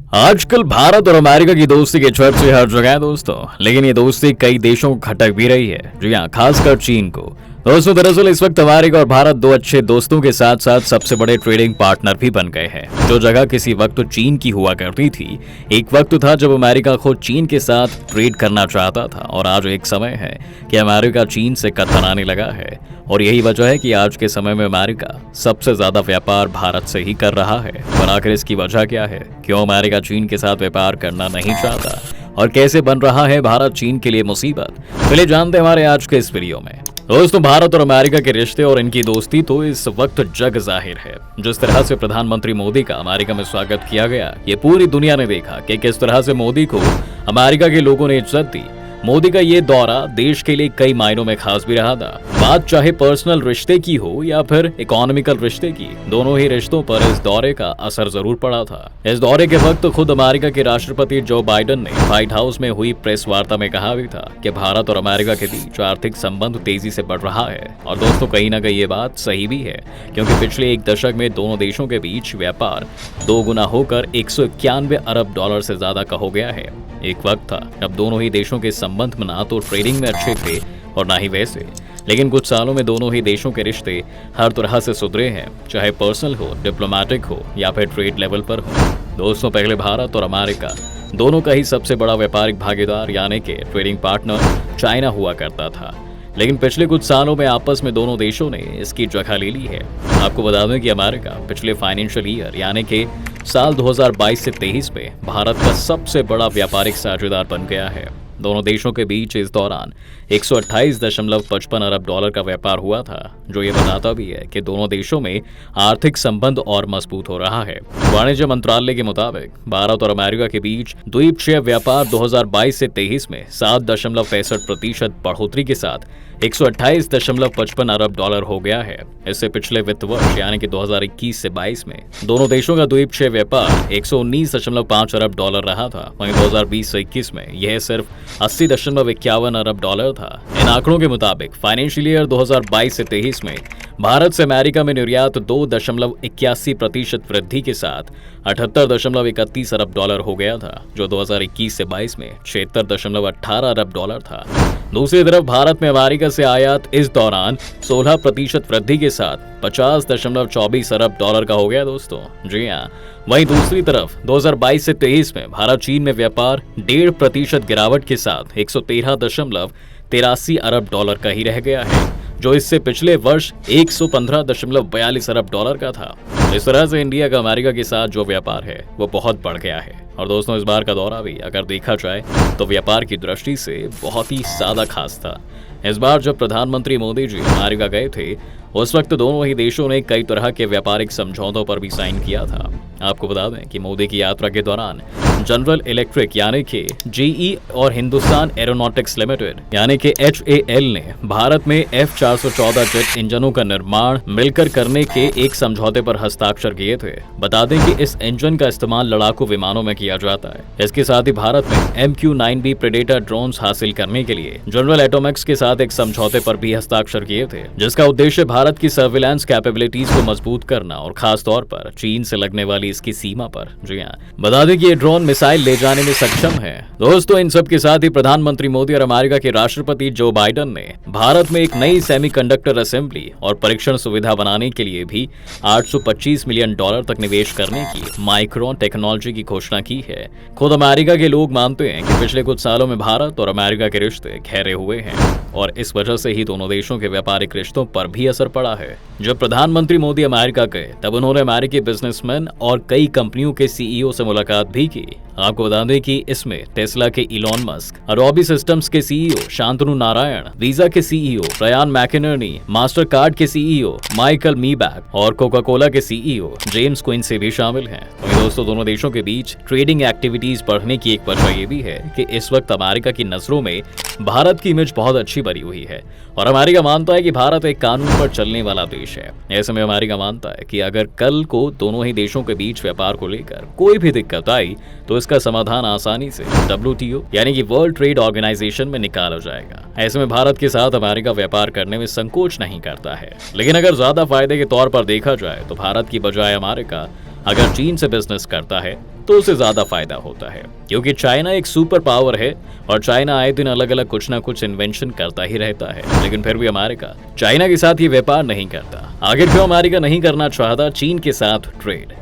आजकल भारत और अमेरिका की दोस्ती की चर्चे हर जगह है दोस्तों, लेकिन ये दोस्ती कई देशों को खटक भी रही है। जी हाँ, खासकर चीन को। दोस्तों दरअसल इस वक्त अमेरिका और भारत दो अच्छे दोस्तों के साथ साथ सबसे बड़े ट्रेडिंग पार्टनर भी बन गए हैं। जो जगह किसी वक्त चीन की हुआ करती थी, एक वक्त था जब अमेरिका खुद चीन के साथ ट्रेड करना चाहता था, और आज एक समय है कि अमेरिका चीन से कतराने लगा है। और यही वजह है कि आज के समय में अमेरिका सबसे ज्यादा व्यापार भारत से ही कर रहा है। और आखिर इसकी वजह क्या है? क्यों अमेरिका चीन के साथ व्यापार करना नहीं चाहता, और कैसे बन रहा है भारत चीन के लिए मुसीबत? चलिए जानते हैं हमारे आज के इस वीडियो में। दोस्तों, भारत और अमेरिका के रिश्ते और इनकी दोस्ती तो इस वक्त जग जाहिर है। जिस तरह से प्रधानमंत्री मोदी का अमेरिका में स्वागत किया गया, ये पूरी दुनिया ने देखा कि किस तरह से मोदी को अमेरिका के लोगों ने इज्जत दी। मोदी का ये दौरा देश के लिए कई मायनों में खास भी रहा था। बात चाहे पर्सनल रिश्ते की हो या फिर इकोनॉमिकल रिश्ते की, दोनों ही रिश्तों पर इस दौरे का असर जरूर पड़ा था। इस दौरे के वक्त खुद अमेरिका के राष्ट्रपति जो बाइडेन ने व्हाइट हाउस में हुई प्रेस वार्ता में कहा भी था कि भारत और अमेरिका के बीच आर्थिक संबंध तेजी से बढ़ रहा है। और दोस्तों, कहीं ना कहीं ये बात सही भी है, क्योंकि पिछले एक दशक में दोनों देशों के बीच व्यापार 2 गुना होकर 191 अरब डॉलर से ज्यादा का हो गया है। एक वक्त था जब दोनों ही देशों के संबंध में ना तो ट्रेडिंग में अच्छे थे और ना ही वैसे, लेकिन कुछ सालों में दोनों ही देशों के रिश्ते हर तरह से सुधरे हैं, चाहे पर्सनल हो, डिप्लोमेटिक हो या फिर ट्रेड लेवल पर हो। दोस्तों, पहले भारत और अमेरिका दोनों का ही सबसे बड़ा व्यापारिक भागीदार यानी कि ट्रेडिंग पार्टनर चाइना हुआ करता था, लेकिन पिछले कुछ सालों में आपस में दोनों देशों ने इसकी जगह ले ली है। आपको बता दें कि अमेरिका पिछले फाइनेंशियल ईयर यानी कि साल 2022 से 23 में भारत का सबसे बड़ा व्यापारिक साझेदार बन गया है। दोनों देशों के बीच इस दौरान 128.55 अरब डॉलर का व्यापार हुआ था, जो ये बताता भी है कि दोनों देशों में आर्थिक संबंध और मजबूत हो रहा है। वाणिज्य मंत्रालय के मुताबिक भारत और अमेरिका के बीच द्विपक्षीय व्यापार 2022 से 23 में 7.65% बढ़ोतरी के साथ 128.55 अरब डॉलर हो गया है। इससे पिछले वित्त वर्ष यानी कि 2021 से 22 में दोनों देशों का द्विपक्षीय व्यापार 119.5 अरब डॉलर रहा था। वहीं 2020 से 21 में यह सिर्फ 80.51 अरब डॉलर था। इन आंकड़ों के मुताबिक फाइनेंशियल ईयर 2022 से 23 में भारत से अमेरिका में निर्यात 2.81% वृद्धि के साथ 78.31 अरब डॉलर हो गया था, जो 2021 से 22 में 76.18 अरब डॉलर था। दूसरी तरफ भारत में अमेरिका से आयात इस दौरान 16% वृद्धि के साथ 50.24 अरब डॉलर का हो गया दोस्तों। जी हाँ, वहीं दूसरी तरफ 2022 से 23 में भारत चीन में व्यापार 1.5% गिरावट के साथ 113.83 अरब डॉलर का ही रह गया है, जो इससे पिछले वर्ष 115.42 अरब डॉलर का था। इस तरह से इंडिया का अमेरिका के साथ जो व्यापार है वो बहुत बढ़ गया है। और दोस्तों, इस बार का दौरा भी अगर देखा जाए तो व्यापार की दृष्टि से बहुत ही ज्यादा खास था। इस बार जब प्रधानमंत्री मोदी जी अमेरिका गए थे, उस वक्त दोनों ही देशों ने कई तरह के व्यापारिक समझौतों पर भी साइन किया था। आपको बता दें कि मोदी की यात्रा के दौरान जनरल इलेक्ट्रिक यानी कि जीई और हिंदुस्तान एरोनॉटिक्स लिमिटेड यानी कि HAL ने भारत में F414 जेट इंजनों का निर्माण मिलकर करने के एक समझौते पर हस्ताक्षर किए थे। बता दें कि इस इंजन का इस्तेमाल लड़ाकू विमानों में किया जाता है। इसके साथ ही भारत में MQ-9B प्रेडेटर ड्रोन्स हासिल करने के लिए जनरल एटॉमिक्स के साथ एक समझौते पर भी हस्ताक्षर किए थे, जिसका उद्देश्य भारत की सर्विलांस कैपेबिलिटीज को मजबूत करना और खास तौर पर चीन से लगने वाली इसकी सीमा पर। जी हाँ, बता दें कि ये ड्रोन मिसाइल ले जाने में सक्षम है। दोस्तों, इन सब के साथ ही प्रधानमंत्री मोदी और अमेरिका के राष्ट्रपति जो बाइडेन ने भारत में एक नई सेमीकंडक्टर असेंबली और परीक्षण सुविधा बनाने के लिए भी 825 मिलियन डॉलर तक निवेश करने की माइक्रोन टेक्नोलॉजी की घोषणा की है। खुद अमेरिका के लोग मानते हैं कि पिछले कुछ सालों में भारत और अमेरिका के रिश्ते गहरे हुए हैं, और इस वजह से ही दोनों देशों के व्यापारिक रिश्तों पर भी असर पड़ा है। जब प्रधानमंत्री मोदी अमेरिका गए, तब उन्होंने अमेरिकी बिजनेसमैन और कई कंपनियों के CEO से मुलाकात भी की। आपको बता दें कि इसमें टेस्ला के इलॉन मस्क, अडोबी सिस्टम्स के CEO शांतनु नारायण, वीजा के CEO ब्रायन मैकेनर्नी, मास्टर कार्ड के CEO माइकल मीबैक और कोका कोला के CEO जेम्स क्विंसी भी शामिल हैं। वहीं दोस्तों, दोनों देशों के बीच ट्रेडिंग एक्टिविटीज बढ़ने की एक वजह ये भी है कि इस वक्त अमेरिका की नजरों में भारत की इमेज बहुत अच्छी बनी हुई है, और अमेरिका मानता है कि भारत एक कानून पर चलने वाला देश है। ऐसे में अमेरिका मानता है कि अगर कल को दोनों ही देशों के बीच व्यापार को लेकर कोई भी दिक्कत आई, तो इसका समाधान आसानी से WTO यानी कि वर्ल्ड ट्रेड ऑर्गेनाइजेशन में निकाला जाएगा। ऐसे में भारत के साथ अमेरिका व्यापार करने में संकोच नहीं करता है। लेकिन अगर ज्यादा फायदे के तौर पर देखा जाए तो भारत की बजाय अमेरिका अगर चीन से बिजनेस करता है तो उसे ज्यादा फायदा होता है, क्योंकि चाइना एक सुपर पावर है और चाइना आए दिन अलग अलग कुछ ना कुछ इन्वेंशन करता ही रहता है। लेकिन फिर भी अमेरिका चाइना के साथ ये व्यापार नहीं करता। आखिर क्यों अमेरिका नहीं करना चाहता चीन के साथ ट्रेड?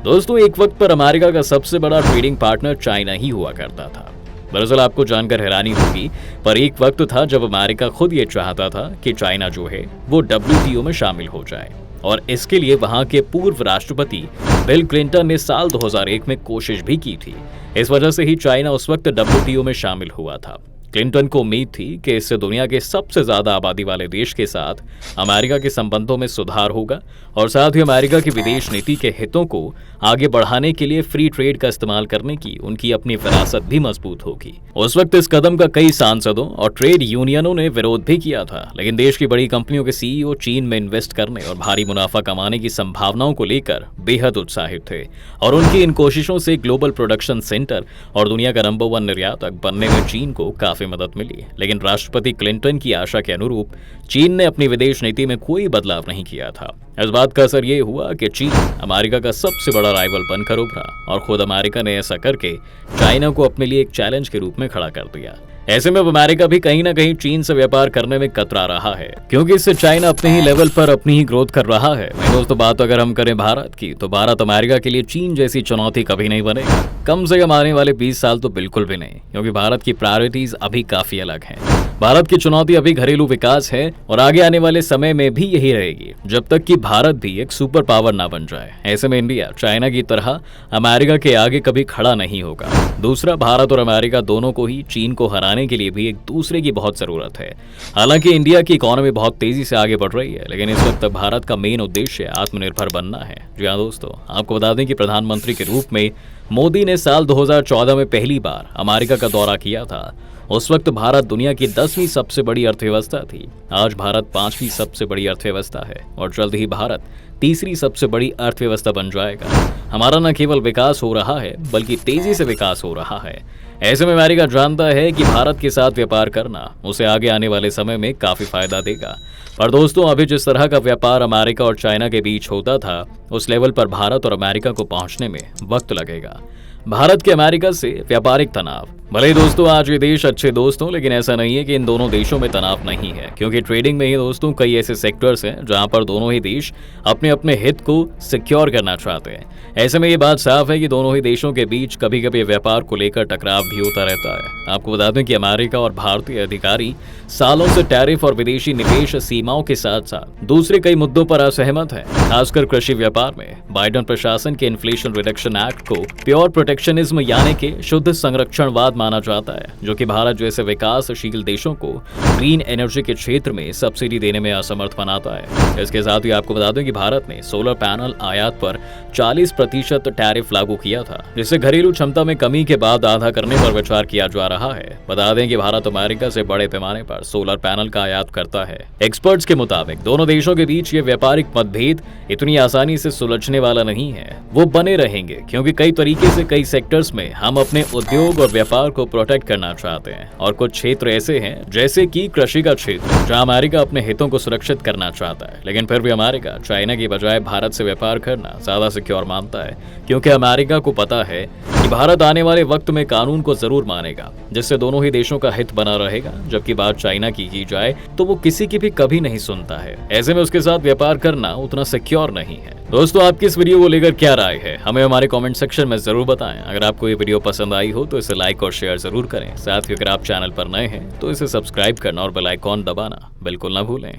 दोस्तों, एक वक्त पर अमेरिका का सबसे बड़ा ट्रेडिंग पार्टनर चाइना ही हुआ करता था। दरअसल आपको जानकर हैरानी होगी, पर एक वक्त था जब अमेरिका खुद ये चाहता था कि चाइना जो है वो WTO में शामिल हो जाए, और इसके लिए वहां के पूर्व राष्ट्रपति बिल क्लिंटन ने साल 2001 में कोशिश भी की थी। इस वजह से ही चाइना उस वक्त WTO में शामिल हुआ था। क्लिंटन को उम्मीद थी कि इससे दुनिया के सबसे ज्यादा आबादी वाले देश के साथ अमेरिका के संबंधों में सुधार होगा और साथ ही अमेरिका की विदेश नीति के हितों को आगे बढ़ाने के लिए फ्री ट्रेड का इस्तेमाल करने की उनकी अपनी विरासत भी मजबूत होगी। उस वक्त इस कदम का कई सांसदों और ट्रेड यूनियनों ने विरोध भी किया था, लेकिन देश की बड़ी कंपनियों के CEO चीन में इन्वेस्ट करने और भारी मुनाफा कमाने की संभावनाओं को लेकर बेहद उत्साहित थे और उनकी इन कोशिशों से ग्लोबल प्रोडक्शन सेंटर और दुनिया का नंबर 1 निर्यातक बनने में चीन को काफी मदद मिली। लेकिन राष्ट्रपति क्लिंटन की आशा के अनुरूप चीन ने अपनी विदेश नीति में कोई बदलाव नहीं किया था। इस बात का असर ये हुआ कि चीन अमेरिका का सबसे बड़ा राइवल बनकर उभरा और खुद अमेरिका ने ऐसा करके चाइना को अपने लिए एक चैलेंज के रूप में खड़ा कर दिया। ऐसे में अब अमेरिका भी कहीं ना कहीं चीन से व्यापार करने में कतरा रहा है, क्योंकि इससे चाइना अपने ही लेवल पर अपनी ही ग्रोथ कर रहा है। वहीं दोस्तों, बात अगर हम करें भारत की, तो भारत अमेरिका के लिए चीन जैसी चुनौती कभी नहीं बनेगा। कम से कम आने वाले 20 साल तो बिल्कुल भी नहीं, क्योंकि भारत की प्रायोरिटीज अभी काफी अलग हैं। भारत की चुनौती अभी घरेलू विकास है और आगे आने वाले समय में भी यही रहेगी, जब तक कि भारत भी एक सुपर पावर ना बन जाए। ऐसे में इंडिया चाइना की तरह अमेरिका के आगे कभी खड़ा नहीं होगा। दूसरा, भारत और अमेरिका दोनों को ही चीन को हराने के लिए भी एक दूसरे की बहुत जरूरत है। हालांकि इंडिया की इकोनॉमी बहुत तेजी से आगे बढ़ रही है, लेकिन इस वक्त भारत का मेन उद्देश्य आत्मनिर्भर बनना है। जी हाँ दोस्तों, आपको बता दें कि प्रधानमंत्री के रूप में मोदी ने साल 2014 में पहली बार अमेरिका का दौरा किया था। उस वक्त भारत दुनिया की 10वीं सबसे बड़ी अर्थव्यवस्था थी। आज भारत 5वीं सबसे बड़ी अर्थव्यवस्था है और जल्द ही भारत तीसरी सबसे बड़ी अर्थव्यवस्था बन जाएगा। हमारा न केवल विकास हो रहा है, बल्कि तेजी से विकास हो रहा है। ऐसे में अमेरिका जानता है कि भारत के साथ व्यापार करना उसे आगे आने वाले समय में काफी फायदा देगा। पर दोस्तों, अभी जिस तरह का व्यापार अमेरिका और चाइना के बीच होता था, उस लेवल पर भारत और अमेरिका को पहुंचने में वक्त लगेगा। भारत के अमेरिका से व्यापारिक तनाव, भले ही दोस्तों आज ये देश अच्छे दोस्त हों, लेकिन ऐसा नहीं है कि इन दोनों देशों में तनाव नहीं है, क्योंकि ट्रेडिंग में ही दोस्तों कई ऐसे सेक्टर्स हैं जहां पर दोनों ही देश अपने अपने हित को सिक्योर करना चाहते हैं। ऐसे में ये बात साफ है कि दोनों ही देशों के बीच कभी कभी व्यापार को लेकर टकराव भी होता रहता है। आपको बता दें कि अमेरिका और भारतीय अधिकारी सालों से टैरिफ और विदेशी निवेश सीमाओं के साथ साथ दूसरे कई मुद्दों पर असहमत हैं, खासकर कृषि व्यापार में। बाइडेन प्रशासन के इन्फ्लेशन रिडक्शन एक्ट को प्योर प्रोटेक्शनिज्म यानी कि शुद्ध संरक्षणवाद माना जाता है, जो कि भारत जैसे विकासशील देशों को ग्रीन एनर्जी के क्षेत्र में सब्सिडी देने में असमर्थ बनाता है। इसके साथ ही आपको बता दें कि भारत ने सोलर पैनल आयात पर 40% टैरिफ लागू किया था, जिससे घरेलू क्षमता में कमी के बाद आधा करने पर विचार किया जा रहा है। बता दें कि भारत अमेरिका से बड़े पैमाने पर सोलर पैनल का आयात करता है। एक्सपर्ट्स के मुताबिक दोनों देशों के बीच ये व्यापारिक मतभेद इतनी आसानी से सुलझने वाला नहीं है। वो बने रहेंगे, क्योंकि कई तरीके से कई सेक्टर्स में हम अपने उद्योग और व्यापार को प्रोटेक्ट करना चाहते हैं, और कुछ क्षेत्र ऐसे हैं जैसे कि कृषि का क्षेत्र, जहां अमेरिका अपने हितों को सुरक्षित करना चाहता है। लेकिन फिर भी अमेरिका चाइना की बजाय भारत से व्यापार करना ज्यादा सिक्योर मानता है, क्योंकि अमेरिका को पता है कि भारत आने वाले वक्त में कानून को जरूर मानेगा, जिससे दोनों ही देशों का हित बना रहेगा। जबकि बात चाइना की जाए तो वो किसी की भी कभी नहीं सुनता है। ऐसे में उसके साथ व्यापार करना उतना सिक्योर नहीं है। दोस्तों, आपकी इस वीडियो को लेकर क्या राय है, हमें हमारे कमेंट सेक्शन में जरूर बताएं। अगर आपको ये वीडियो पसंद आई हो तो इसे लाइक और शेयर जरूर करें। साथ ही अगर आप चैनल पर नए हैं तो इसे सब्सक्राइब करना और बेल आइकॉन दबाना बिल्कुल ना भूलें।